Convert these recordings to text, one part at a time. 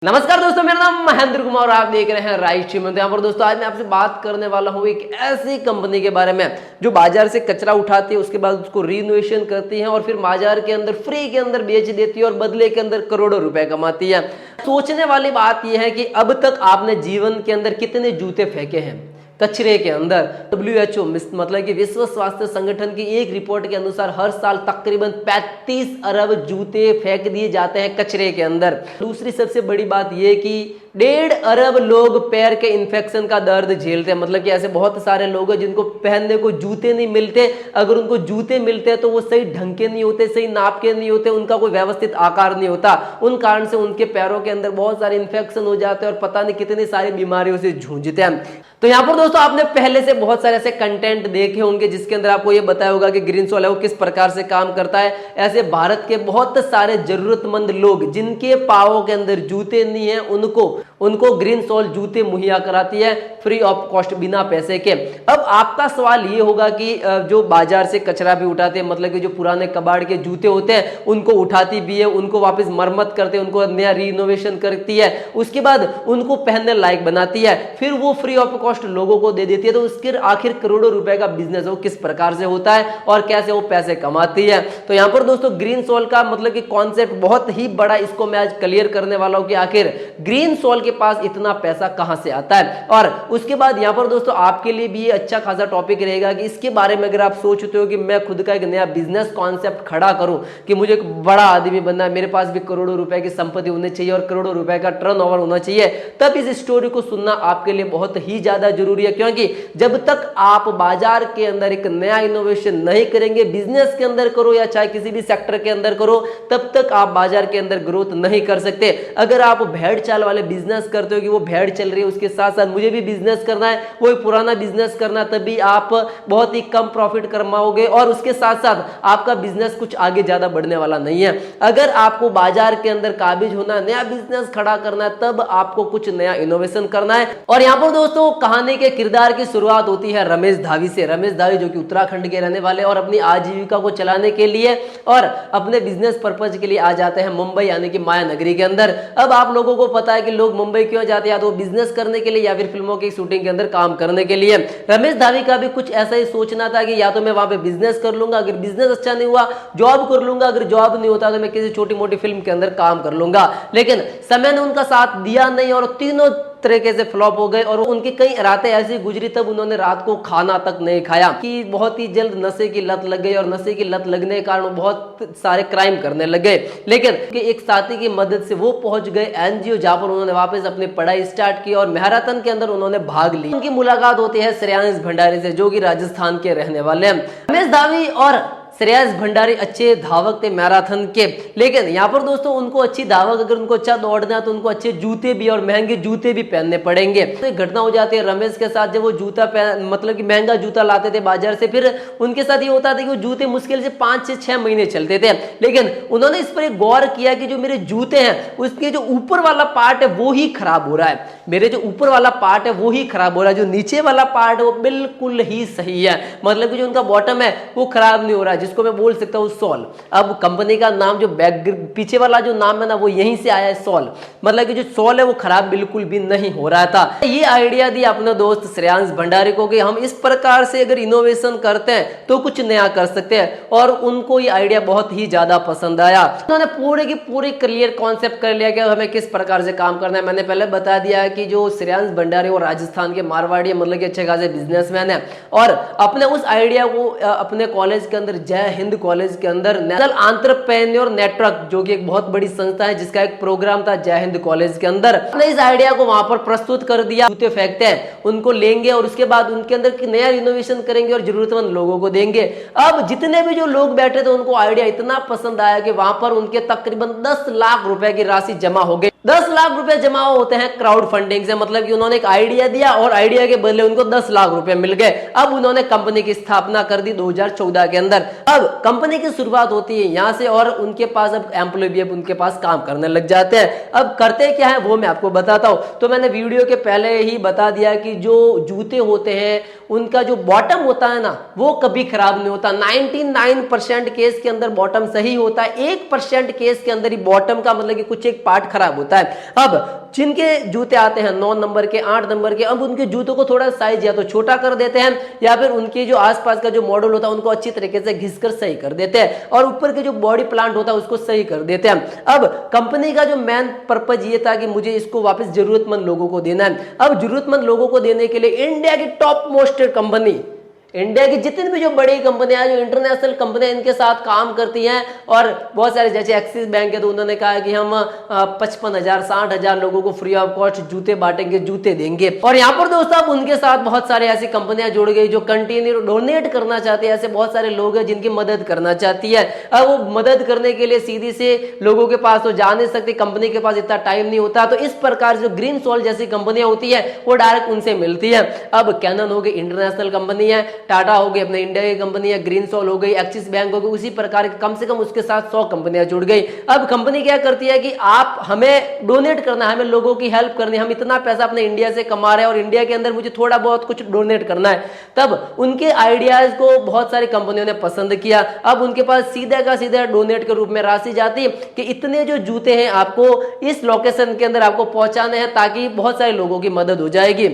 नमस्कार दोस्तों, मेरा नाम महेंद्र कुमार और आप देख रहे हैं राइट श्रीमंत। यहाँ पर दोस्तों आज मैं आपसे बात करने वाला हूँ एक ऐसी कंपनी के बारे में जो बाजार से कचरा उठाती है, उसके बाद उसको रीइनोवेशन करती है और फिर बाजार के अंदर फ्री के अंदर बेच देती है और बदले के अंदर करोड़ों रुपए कमाती है। सोचने वाली बात यह है कि अब तक आपने जीवन के अंदर कितने जूते फेंके हैं कचरे के अंदर। WHO मतलब कि विश्व स्वास्थ्य संगठन की एक रिपोर्ट के अनुसार हर साल तकरीबन 35 अरब जूते फेंक दिए जाते हैं कचरे के अंदर। दूसरी सबसे बड़ी बात यह कि 1.5 अरब लोग पैर के इन्फेक्शन का दर्द झेलते हैं। मतलब कि ऐसे बहुत सारे लोग हैं जिनको पहनने को जूते नहीं मिलते। अगर उनको जूते मिलते हैं तो वो सही ढंग के नहीं होते, सही नाप के नहीं होते, उनका कोई व्यवस्थित आकार नहीं होता। उन कारण से उनके पैरों के अंदर बहुत सारे इन्फेक्शन हो जाते हैं और पता नहीं कितनी सारी बीमारियों से जूझते हैं। तो यहाँ पर दोस्तों आपने पहले से बहुत सारे ऐसे कंटेंट देखे होंगे जिसके अंदर आपको ये बताया होगा कि ग्रीन सोल है वो किस प्रकार से काम करता है। ऐसे भारत के बहुत सारे जरूरतमंद लोग जिनके पांवों के अंदर जूते नहीं है उनको ग्रीन सोल जूते मुहैया कराती है फ्री ऑफ कॉस्ट, बिना पैसे के। अब आपका सवाल ये होगा कि जो बाजार से कचरा भी उठाते हैं, मतलब कि जो पुराने कबाड़ के जूते होते हैं उनको उठाती भी है, उनको वापस मरम्मत करते हैं, उनको नया रीइनोवेशन करती है, उसके बाद उनको पहनने लायक बनाती है, फिर वो फ्री ऑफ कॉस्ट लोगों को दे देती है। तो उसके आखिर करोड़ों रुपए का बिजनेस वो किस प्रकार से होता है और कैसे वो पैसे कमाती है। तो यहाँ पर दोस्तों ग्रीन सोल का मतलब कि कॉन्सेप्ट बहुत ही बड़ा, इसको मैं आज क्लियर करने वाला हूं कि आखिर ग्रीन सोल के पास इतना पैसा कहां से आता है। और उसके बाद यहाँ पर दोस्तों आपके लिए भी ये अच्छा खासा टॉपिक रहेगा कि इसके बारे में अगर आप सोचते हो कि मैं खुद का एक नया बिजनेस कॉन्सेप्ट खड़ा करूं, कि मुझे एक बड़ा आदमी बनना है, मेरे पास भी करोड़ों रुपए की संपत्ति होनी चाहिए और करोड़ों रुपए का टर्नओवर होना चाहिए, तब इस स्टोरी को सुनना आपके लिए बहुत ही ज्यादा जरूरी है। क्योंकि जब तक आप बाजार के अंदर एक नया इनोवेशन नहीं करेंगे, बिजनेस के अंदर करो या चाहे किसी भी सेक्टर के अंदर करो, तब तक आप बाजार के अंदर ग्रोथ नहीं कर सकते। अगर आप भेड़ चाल वाले बिजनेस करते हो कि वो भेड़ चल रही है, उसके साथ साथ मुझे भी बिजनेस करना है, वो पुराना बिजनेस करना, तभी आप बहुत ही कम प्रॉफिट कमाओगे और उसके साथ साथ आपका बिजनेस कुछ आगे ज्यादा बढ़ने वाला नहीं है। अगर आपको बाजार के अंदर काबिज होना है, नया बिजनेस खड़ा करना है, तब आपको कुछ नया इनोवेशन करना है। और यहाँ पर दोस्तों कहानी के किरदार की शुरुआत होती है रमेश धावी से। रमेश धावी जो कि उत्तराखंड के रहने वाले और अपनी आजीविका को चलाने के लिए और अपने बिजनेस पर्पज के लिए आ जाते हैं मुंबई, यानी कि माया नगरी के अंदर। अब आप लोगों को पता है कि लोग मुंबई क्यों जाते हैं, या तो बिजनेस करने के लिए या फिर फिल्मों की शूटिंग के अंदर काम करने के लिए। रमेश धावी का भी कुछ ऐसा ही सोचना था कि या तो मैं वहां पे बिजनेस कर लूंगा, अगर बिजनेस अच्छा नहीं हुआ जॉब कर लूंगा, अगर जॉब नहीं होता तो मैं किसी छोटी मोटी फिल्म के अंदर काम कर लूंगा। लेकिन समय ने उनका साथ दिया नहीं और तीनों तरीके से फ्लॉप हो गए और उनकी कई रातें ऐसी गुजरी तब उन्होंने रात को खाना तक नहीं खाया कि बहुत ही जल्द नशे की लत लग गई और नशे की लत लगने के कारण बहुत सारे क्राइम करने लग गए। लेकिन एक साथी की मदद से वो पहुंच गए एनजीओ, जहां पर उन्होंने वापस अपनी पढ़ाई स्टार्ट की और मैराथन के अंदर उन्होंने भाग ली। उनकी मुलाकात होती है श्रेयांश भंडारी से, जो कि राजस्थान के रहने वाले हैं। रमेश धावी और श्रेयांश भंडारी अच्छे धावक थे मैराथन के, लेकिन यहाँ पर दोस्तों उनको अच्छी धावक, अगर उनको अच्छा दौड़ना है तो उनको अच्छे जूते भी और महंगे जूते भी पहनने पड़ेंगे। तो एक घटना हो जाती है रमेश के साथ, जब वो जूता मतलब कि महंगा जूता लाते थे बाजार से, फिर उनके साथ ये होता था कि वो जूते मुश्किल से 5 से 6 महीने चलते थे। लेकिन उन्होंने इस पर एक गौर किया कि जो मेरे जूते हैं उसके जो ऊपर वाला पार्ट है वो ही खराब हो रहा है, मेरे जो ऊपर वाला पार्ट है वो ही खराब हो रहा है, जो नीचे वाला पार्ट है वो बिल्कुल ही सही है। मतलब कि जो उनका बॉटम है वो खराब नहीं हो रहा है, जिसको मैं बोल सकता हूं सोल। अब कंपनी का नाम जो पीछे वाला जो नाम है ना वो यहीं से आया है, सोल। मतलब कि जो सोल है वो खराब बिल्कुल भी नहीं हो रहा था। ये आइडिया दिया अपने दोस्त श्रेयांश भंडारी को कि हम इस प्रकार से अगर इनोवेशन करते हैं तो कुछ नया कर सकते हैं, और उनको ये आइडिया बहुत ही ज्यादा पसंद आया। उन्होंने पूरे की पूरी क्लियर कॉन्सेप्ट कर लिया कि हमें किस प्रकार से काम करना है। मैंने पहले बता दिया कि जो श्रेयांश भंडारी और राजस्थान के मारवाड़ी मतलब कि अच्छे खासे बिजनेसमैन है, और अपने उस आइडिया को अपने कॉलेज के अंदर, जय हिंद कॉलेज के अंदर, नेशनल एंटरप्रेन्योर नेटवर्क जो कि एक बहुत बड़ी संस्था है जिसका एक प्रोग्राम था जय हिंद कॉलेज के अंदर, अपने इस आइडिया को वहां पर प्रस्तुत कर दिया। जूते फेंकते हैं उनको लेंगे और उसके बाद उनके अंदर नया इनोवेशन करेंगे और जरूरतमंद लोगों को देंगे। अब जितने भी जो लोग बैठे थे उनको आइडिया इतना पसंद आया कि वहां पर उनके तकरीबन 10 लाख रुपए की राशि जमा हो गई। 10 लाख रुपए जमा होते हैं क्राउड फंडिंग से। मतलब कि उन्होंने एक आइडिया दिया और आइडिया के बदले उनको 10 लाख रुपए मिल गए। अब उन्होंने कंपनी की स्थापना कर दी 2014 के अंदर। अब कंपनी की शुरुआत होती है यहां से और उनके पास अब एम्प्लॉय भी अब उनके पास काम करने लग जाते हैं। अब करते क्या है वो मैं आपको बताता हूं। तो मैंने वीडियो के पहले ही बता दिया कि जो जूते होते हैं उनका जो बॉटम होता है ना वो कभी खराब नहीं होता। 99% केस के अंदर बॉटम सही होता है, 1% केस के अंदर ही बॉटम का मतलब कि कुछ एक पार्ट खराब होता है। आता है। अब जिनके जूते आते हैं 9 नंबर के, 8 नंबर के, अब उनके जूतों को थोड़ा साइज या तो छोटा कर देते हैं या फिर उनके जो आसपास का जो मॉडल होता है उनको अच्छी तरीके से घिसकर सही कर देते हैं और ऊपर के जो बॉडी प्लांट होता है उसको सही कर देते हैं। अब कंपनी का जो मेन पर्पज ये था कि मुझे इसको वापस जरूरतमंद लोगों को देना है। अब जरूरतमंद लोगों को देने के लिए इंडिया की टॉप मोस्ट कंपनी, इंडिया की जितनी भी जो बड़ी कंपनियां, जो इंटरनेशनल कंपनियां इनके साथ काम करती हैं और बहुत सारे, जैसे एक्सिस बैंक है तो उन्होंने कहा कि हम 55,000 60,000 लोगों को फ्री ऑफ कॉस्ट जूते बांटेंगे, जूते देंगे। और यहाँ पर दोस्तों अब उनके साथ बहुत सारे ऐसी कंपनियां जुड़ गई जो कंटिन्यू डोनेट करना चाहती है। ऐसे बहुत सारे लोग हैं जिनकी मदद करना चाहती है। अब वो मदद करने के लिए सीधी से लोगों के पास तो जा नहीं सकती, कंपनी के पास इतना टाइम नहीं होता, तो इस प्रकार जो ग्रीन सोल जैसी कंपनियां होती है वो डायरेक्ट उनसे मिलती है। अब कैनन हो गई इंटरनेशनल कंपनी है, टाटा हो गई अपने इंडिया की कंपनी है, ग्रीन सोल हो गई, एक्सिस बैंक हो गई, उसी प्रकार कम से कम उसके साथ 100 कंपनियां जुड़ गई। अब कंपनी क्या करती है कि आप हमें डोनेट करना है, हमें लोगों की हेल्प करनी है, हम इतना पैसा अपने इंडिया से कमा रहे हैं और इंडिया के अंदर मुझे थोड़ा बहुत कुछ डोनेट करना है। तब उनके आइडियाज को बहुत सारी कंपनियों ने पसंद किया। अब उनके पास सीधा का सीधा डोनेट के रूप में राशि जाती कि इतने जो जूते हैं आपको इस लोकेशन के अंदर आपको पहुंचाने हैं ताकि बहुत सारे लोगों की मदद हो जाएगी।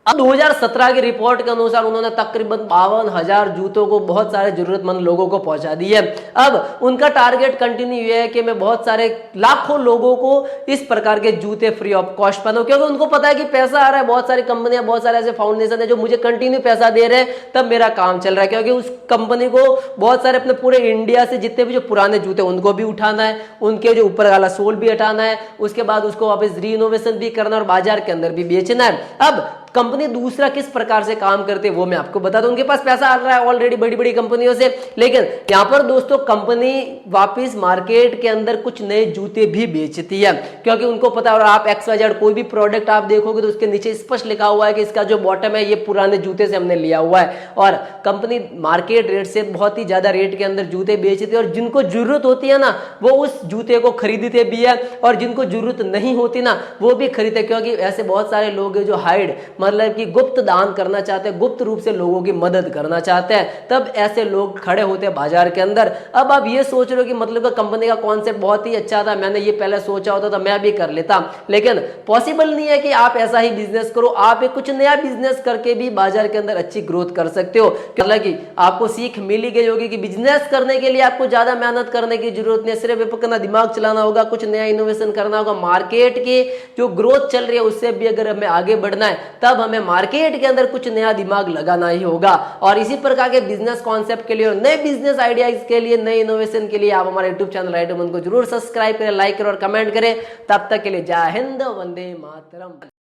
अब 2017 की रिपोर्ट के अनुसार उन्होंने तकरीबन 52,000 जूतों को बहुत सारे जरूरतमंद लोगों को पहुंचा दिए। अब उनका टारगेट कंटिन्यू ये है कि मैं बहुत सारे लाखों लोगों को इस प्रकार के जूते फ्री ऑफ कॉस्ट पहनाऊं, क्योंकि उनको पता है कि पैसा आ रहा है, बहुत सारी कंपनियां, बहुत सारे ऐसे फाउंडेशन है जो मुझे कंटिन्यू पैसा दे रहे हैं, तब मेरा काम चल रहा है। क्योंकि उस कंपनी को बहुत सारे अपने पूरे इंडिया से जितने भी जो पुराने जूते उनको भी उठाना है, उनके जो ऊपर वाला सोल भी हटाना है, उसके बाद उसको वापस रीइनोवेशन भी करना और बाजार के अंदर भी बेचना है। अब कंपनी दूसरा किस प्रकार से काम करते हैं वो मैं आपको बता दूं। उनके पास पैसा आ रहा है ऑलरेडी बड़ी बड़ी कंपनियों से, लेकिन यहां पर दोस्तों कंपनी वापस मार्केट के अंदर कुछ नए जूते भी बेचती है, क्योंकि उनको पता है। और आप XYZ कोई भी प्रोडक्ट आप देखोगे तो उसके नीचे स्पष्ट लिखा हुआ है कि इसका जो बॉटम है ये पुराने जूते से हमने लिया हुआ है। और कंपनी मार्केट रेट से बहुत ही ज्यादा रेट के अंदर जूते बेचती है और जिनको जरूरत होती है ना वो उस जूते को खरीदते भी है और जिनको जरूरत नहीं होती ना वो भी खरीदते, क्योंकि ऐसे बहुत सारे लोग हैं जो हाइड मतलब कि गुप्त दान करना चाहते हैं, गुप्त रूप से लोगों की मदद करना चाहते हैं, तब ऐसे लोग खड़े होते हैं बाजार के अंदर। अब आप ये सोच रहे हो कि मतलब कंपनी का कॉन्सेप्ट बहुत ही अच्छा था, मैंने ये पहले सोचा होता तो मैं भी कर लेता, लेकिन पॉसिबल नहीं है कि आप ऐसा ही बिजनेस करो। आप एक कुछ नया बिजनेस करके भी बाजार के अंदर अच्छी ग्रोथ कर सकते हो। हालांकि आपको सीख मिली गई होगी कि बिजनेस करने के लिए आपको ज्यादा मेहनत करने की जरूरत नहीं, सिर्फ अपना दिमाग चलाना होगा, कुछ नया इनोवेशन करना होगा। मार्केट की जो ग्रोथ चल रही है उससे भी अगर हमें आगे बढ़ना है तब हमें मार्केट के अंदर कुछ नया दिमाग लगाना ही होगा। और इसी प्रकार के बिजनेस कॉन्सेप्ट के लिए और नए बिजनेस आइडियाज के लिए, नए इनोवेशन के लिए आप हमारे यूट्यूब चैनल राइट मन को जरूर सब्सक्राइब करें, लाइक करें और कमेंट करें। तब तक के लिए जय हिंद, वंदे मातरम।